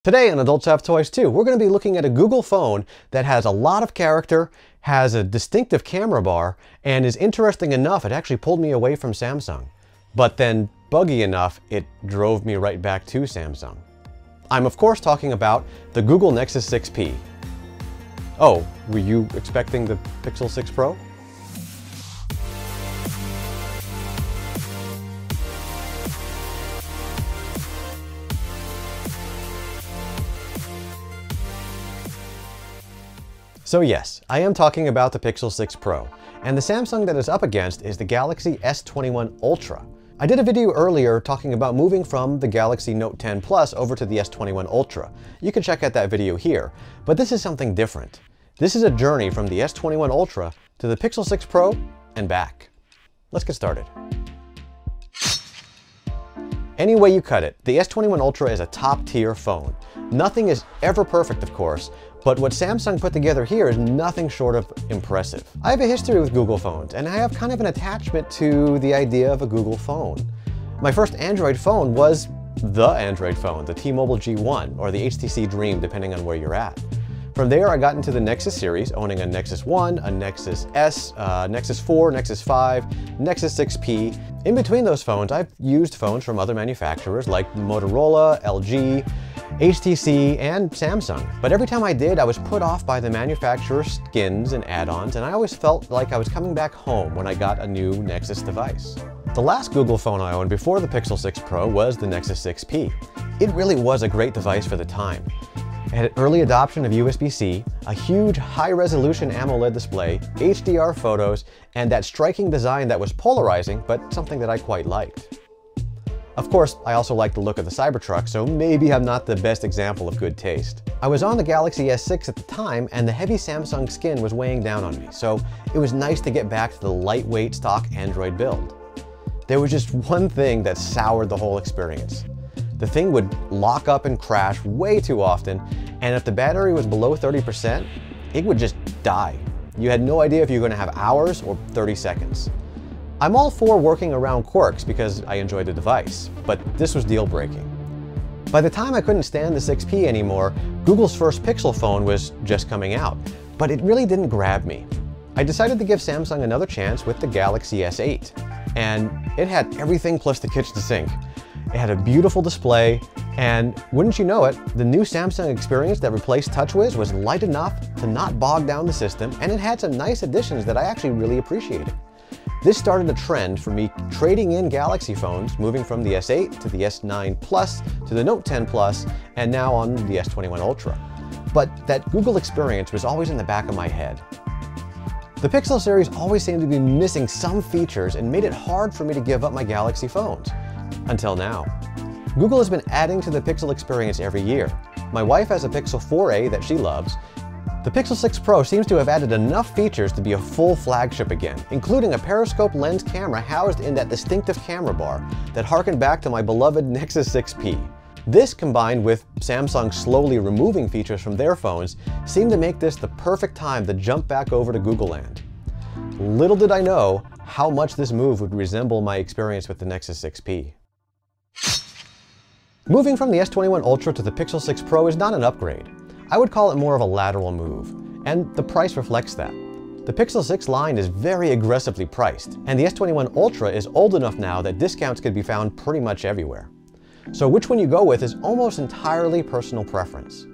Today on Adults Have Toys Too, we're going to be looking at a Google phone that has a lot of character, has a distinctive camera bar, and is interesting enough it actually pulled me away from Samsung. But then, buggy enough, it drove me right back to Samsung. I'm of course talking about the Google Nexus 6P. Oh, were you expecting the Pixel 6 Pro? So yes, I am talking about the Pixel 6 Pro, and the Samsung that is up against is the Galaxy S21 Ultra. I did a video earlier talking about moving from the Galaxy Note 10 Plus over to the S21 Ultra. You can check out that video here, but this is something different. This is a journey from the S21 Ultra to the Pixel 6 Pro and back. Let's get started. Any way you cut it, the S21 Ultra is a top-tier phone. Nothing is ever perfect, of course, but what Samsung put together here is nothing short of impressive. I have a history with Google phones, and I have kind of an attachment to the idea of a Google phone. My first Android phone was the Android phone, the T-Mobile G1, or the HTC Dream, depending on where you're at. From there, I got into the Nexus series, owning a Nexus 1, a Nexus S, Nexus 4, Nexus 5, Nexus 6P. In between those phones, I've used phones from other manufacturers like Motorola, LG, HTC, and Samsung. But every time I did, I was put off by the manufacturer's skins and add-ons, and I always felt like I was coming back home when I got a new Nexus device. The last Google phone I owned before the Pixel 6 Pro was the Nexus 6P. It really was a great device for the time. It had early adoption of USB-C, a huge high-resolution AMOLED display, HDR photos, and that striking design that was polarizing, but something that I quite liked. Of course, I also like the look of the Cybertruck, so maybe I'm not the best example of good taste. I was on the Galaxy S6 at the time, and the heavy Samsung skin was weighing down on me, so it was nice to get back to the lightweight stock Android build. There was just one thing that soured the whole experience. The thing would lock up and crash way too often, and if the battery was below 30%, it would just die. You had no idea if you were going to have hours or 30 seconds. I'm all for working around quirks because I enjoy the device, but this was deal-breaking. By the time I couldn't stand the 6P anymore, Google's first Pixel phone was just coming out, but it really didn't grab me. I decided to give Samsung another chance with the Galaxy S8, and it had everything plus the kitchen sink. It had a beautiful display, and wouldn't you know it, the new Samsung experience that replaced TouchWiz was light enough to not bog down the system, and it had some nice additions that I actually really appreciated. This started a trend for me trading in Galaxy phones, moving from the S8 to the S9 Plus to the Note 10 Plus, and now on the S21 Ultra. But that Google experience was always in the back of my head. The Pixel series always seemed to be missing some features and made it hard for me to give up my Galaxy phones. Until now. Google has been adding to the Pixel experience every year. My wife has a Pixel 4a that she loves. The Pixel 6 Pro seems to have added enough features to be a full flagship again, including a periscope lens camera housed in that distinctive camera bar that harkened back to my beloved Nexus 6P. This, combined with Samsung slowly removing features from their phones, seemed to make this the perfect time to jump back over to Google land. Little did I know how much this move would resemble my experience with the Nexus 6P. Moving from the S21 Ultra to the Pixel 6 Pro is not an upgrade. I would call it more of a lateral move, and the price reflects that. The Pixel 6 line is very aggressively priced, and the S21 Ultra is old enough now that discounts could be found pretty much everywhere. So which one you go with is almost entirely personal preference.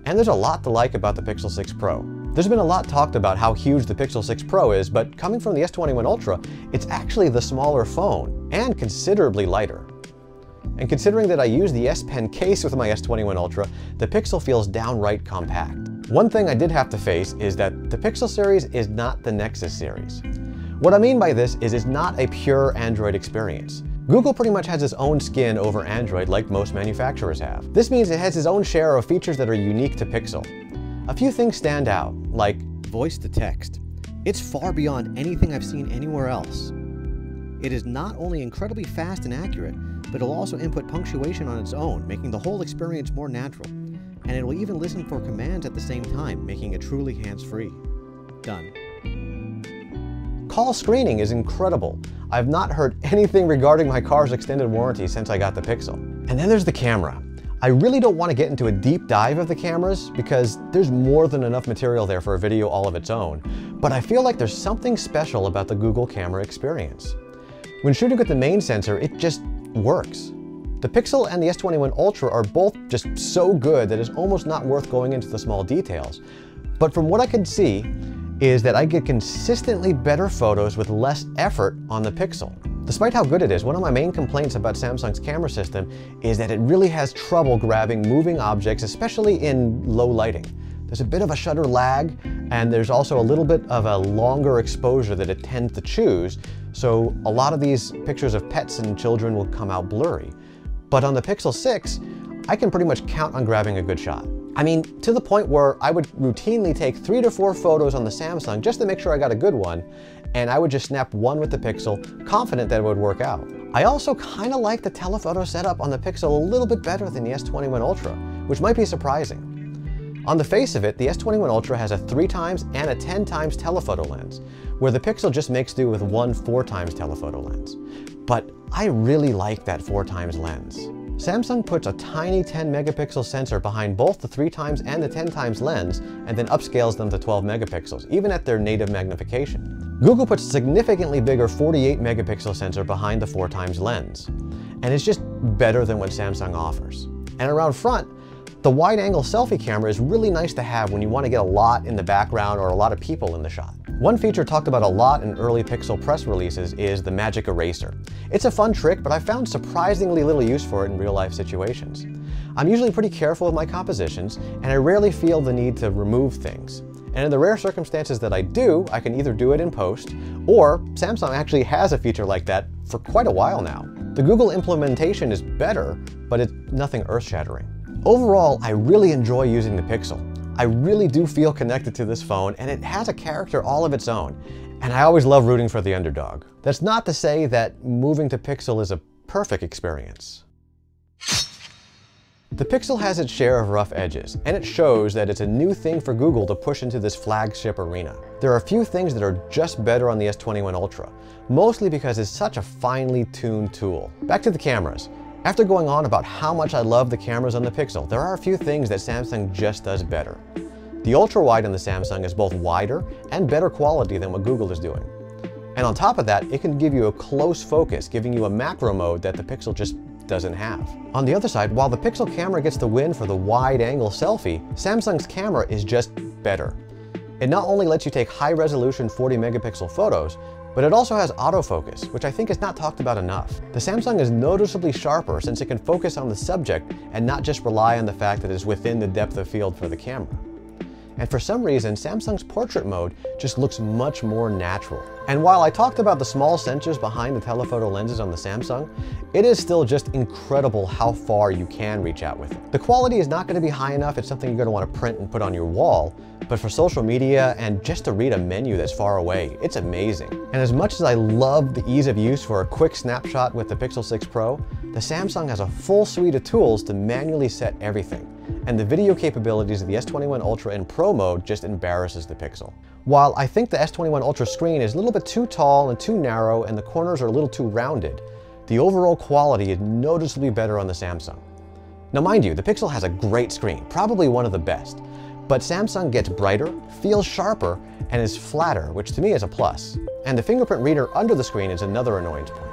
And there's a lot to like about the Pixel 6 Pro. There's been a lot talked about how huge the Pixel 6 Pro is, but coming from the S21 Ultra, it's actually the smaller phone, and considerably lighter. And considering that I use the S Pen case with my S21 Ultra, the Pixel feels downright compact. One thing I did have to face is that the Pixel series is not the Nexus series. What I mean by this is it's not a pure Android experience. Google pretty much has its own skin over Android like most manufacturers have. This means it has its own share of features that are unique to Pixel. A few things stand out, like voice to text. It's far beyond anything I've seen anywhere else. It is not only incredibly fast and accurate, but it'll also input punctuation on its own, making the whole experience more natural. And it will even listen for commands at the same time, making it truly hands-free. Done. Call screening is incredible. I've not heard anything regarding my car's extended warranty since I got the Pixel. And then there's the camera. I really don't want to get into a deep dive of the cameras because there's more than enough material there for a video all of its own, but I feel like there's something special about the Google camera experience. When shooting with the main sensor, it just works. The Pixel and the S21 Ultra are both just so good that it's almost not worth going into the small details. But from what I can see is that I get consistently better photos with less effort on the Pixel. Despite how good it is, one of my main complaints about Samsung's camera system is that it really has trouble grabbing moving objects, especially in low lighting. There's a bit of a shutter lag, and there's also a little bit of a longer exposure that it tends to choose, so a lot of these pictures of pets and children will come out blurry. But on the Pixel 6, I can pretty much count on grabbing a good shot. I mean, to the point where I would routinely take 3 to 4 photos on the Samsung just to make sure I got a good one, and I would just snap one with the Pixel, confident that it would work out. I also kind of like the telephoto setup on the Pixel a little bit better than the S21 Ultra, which might be surprising. On the face of it, the S21 Ultra has a 3x and a 10x telephoto lens, where the Pixel just makes do with one 4x telephoto lens. But I really like that 4x lens. Samsung puts a tiny 10 megapixel sensor behind both the 3x and the 10x lens and then upscales them to 12 megapixels, even at their native magnification. Google puts a significantly bigger 48 megapixel sensor behind the 4x lens, and it's just better than what Samsung offers. And around front, the wide-angle selfie camera is really nice to have when you want to get a lot in the background or a lot of people in the shot. One feature talked about a lot in early Pixel press releases is the magic eraser. It's a fun trick, but I found surprisingly little use for it in real-life situations. I'm usually pretty careful with my compositions, and I rarely feel the need to remove things. And in the rare circumstances that I do, I can either do it in post, or Samsung actually has a feature like that for quite a while now. The Google implementation is better, but it's nothing earth-shattering. Overall, I really enjoy using the Pixel. I really do feel connected to this phone, and it has a character all of its own. And I always love rooting for the underdog. That's not to say that moving to Pixel is a perfect experience. The Pixel has its share of rough edges, and it shows that it's a new thing for Google to push into this flagship arena. There are a few things that are just better on the S21 Ultra, mostly because it's such a finely tuned tool. Back to the cameras. After going on about how much I love the cameras on the Pixel, there are a few things that Samsung just does better. The ultra-wide on the Samsung is both wider and better quality than what Google is doing. And on top of that, it can give you a close focus, giving you a macro mode that the Pixel just doesn't have. On the other side, while the Pixel camera gets the win for the wide-angle selfie, Samsung's camera is just better. It not only lets you take high-resolution 40 megapixel photos, but it also has autofocus, which I think is not talked about enough. The Samsung is noticeably sharper since it can focus on the subject and not just rely on the fact that it's within the depth of field for the camera. And for some reason, Samsung's portrait mode just looks much more natural. And while I talked about the small sensors behind the telephoto lenses on the Samsung, it is still just incredible how far you can reach out with it. The quality is not going to be high enough, it's something you're going to want to print and put on your wall, but for social media and just to read a menu that's far away, it's amazing. And as much as I love the ease of use for a quick snapshot with the Pixel 6 Pro, the Samsung has a full suite of tools to manually set everything. And the video capabilities of the S21 Ultra in Pro mode just embarrasses the Pixel. While I think the S21 Ultra screen is a little bit too tall and too narrow and the corners are a little too rounded, the overall quality is noticeably better on the Samsung. Now mind you, the Pixel has a great screen, probably one of the best, but Samsung gets brighter, feels sharper, and is flatter, which to me is a plus. And the fingerprint reader under the screen is another annoyance point.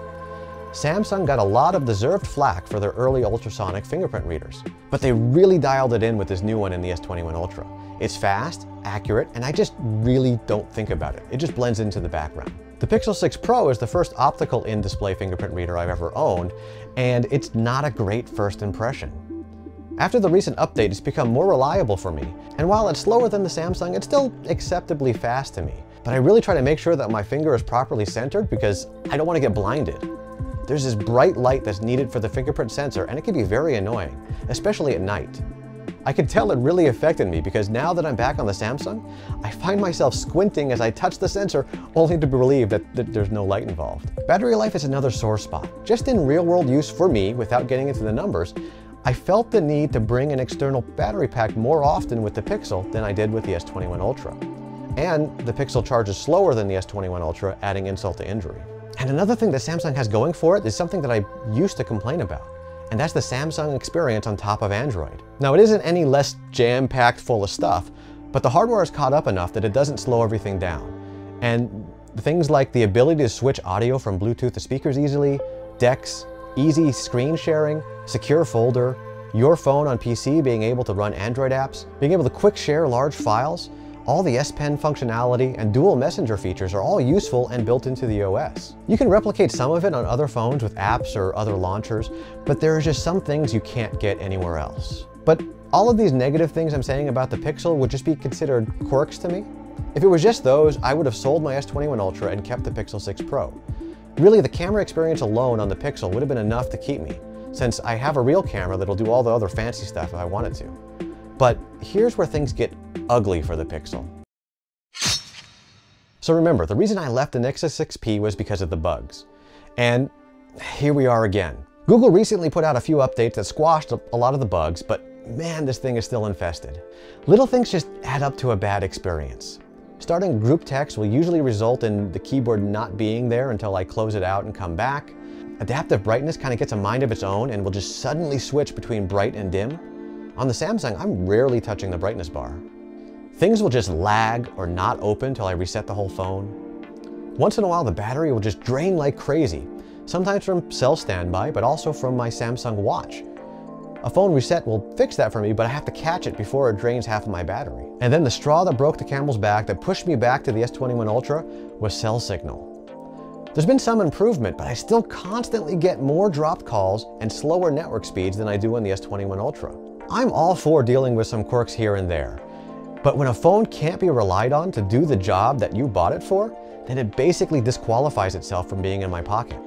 Samsung got a lot of deserved flack for their early ultrasonic fingerprint readers, but they really dialed it in with this new one in the S21 Ultra. It's fast, accurate, and I just really don't think about it. It just blends into the background. The Pixel 6 Pro is the first optical in-display fingerprint reader I've ever owned, and it's not a great first impression. After the recent update, it's become more reliable for me, and while it's slower than the Samsung, it's still acceptably fast to me. But I really try to make sure that my finger is properly centered because I don't want to get blinded. There's this bright light that's needed for the fingerprint sensor, and it can be very annoying, especially at night. I can tell it really affected me because now that I'm back on the Samsung, I find myself squinting as I touch the sensor, only to be relieved that there's no light involved. Battery life is another sore spot. Just in real-world use for me, without getting into the numbers, I felt the need to bring an external battery pack more often with the Pixel than I did with the S21 Ultra. And the Pixel charges slower than the S21 Ultra, adding insult to injury. And another thing that Samsung has going for it is something that I used to complain about. and that's the Samsung experience on top of Android. Now, it isn't any less jam-packed full of stuff, but the hardware is caught up enough that it doesn't slow everything down. And things like the ability to switch audio from Bluetooth to speakers easily, DeX, easy screen sharing, secure folder, your phone on PC being able to run Android apps, being able to quick share large files, all the S Pen functionality and dual messenger features are all useful and built into the OS. You can replicate some of it on other phones with apps or other launchers, but there are just some things you can't get anywhere else. But all of these negative things I'm saying about the Pixel would just be considered quirks to me. If it was just those, I would have sold my S21 Ultra and kept the Pixel 6 Pro. Really, the camera experience alone on the Pixel would have been enough to keep me, since I have a real camera that'll do all the other fancy stuff if I wanted to. But here's where things get ugly for the Pixel. So remember, the reason I left the Nexus 6P was because of the bugs. And here we are again. Google recently put out a few updates that squashed a lot of the bugs, but man, this thing is still infested. Little things just add up to a bad experience. Starting group text will usually result in the keyboard not being there until I close it out and come back. Adaptive brightness kind of gets a mind of its own and will just suddenly switch between bright and dim. On the Samsung, I'm rarely touching the brightness bar. Things will just lag or not open till I reset the whole phone. Once in a while, the battery will just drain like crazy, sometimes from cell standby, but also from my Samsung Watch. A phone reset will fix that for me, but I have to catch it before it drains half of my battery. And then the straw that broke the camel's back that pushed me back to the S21 Ultra was cell signal. There's been some improvement, but I still constantly get more dropped calls and slower network speeds than I do on the S21 Ultra. I'm all for dealing with some quirks here and there, but when a phone can't be relied on to do the job that you bought it for, then it basically disqualifies itself from being in my pocket.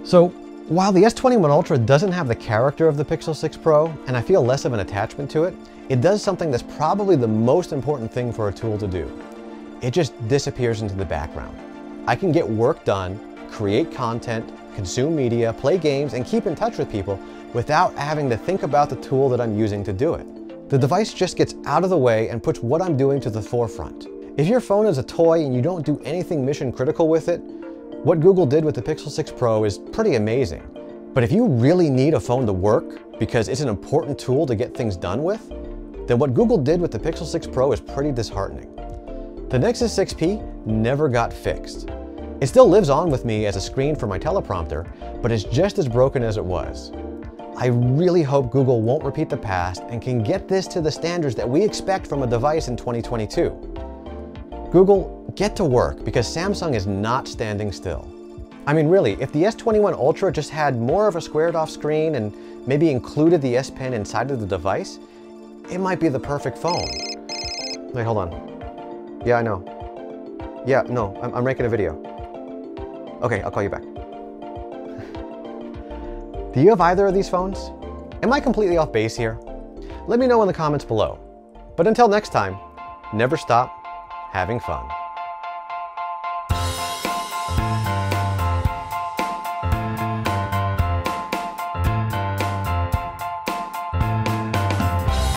So, while the S21 Ultra doesn't have the character of the Pixel 6 Pro, and I feel less of an attachment to it, it does something that's probably the most important thing for a tool to do. It just disappears into the background. I can get work done, create content, consume media, play games, and keep in touch with people without having to think about the tool that I'm using to do it. The device just gets out of the way and puts what I'm doing to the forefront. If your phone is a toy and you don't do anything mission critical with it, what Google did with the Pixel 6 Pro is pretty amazing. But if you really need a phone to work because it's an important tool to get things done with, then what Google did with the Pixel 6 Pro is pretty disheartening. The Nexus 6P never got fixed. It still lives on with me as a screen for my teleprompter, but it's just as broken as it was. I really hope Google won't repeat the past and can get this to the standards that we expect from a device in 2022. Google, get to work, because Samsung is not standing still. I mean, really, if the S21 Ultra just had more of a squared off screen and maybe included the S Pen inside of the device, it might be the perfect phone. Wait, hold on. Yeah, I know. Yeah, no, I'm making a video. Okay, I'll call you back. Do you have either of these phones? Am I completely off base here? Let me know in the comments below. But until next time, never stop having fun.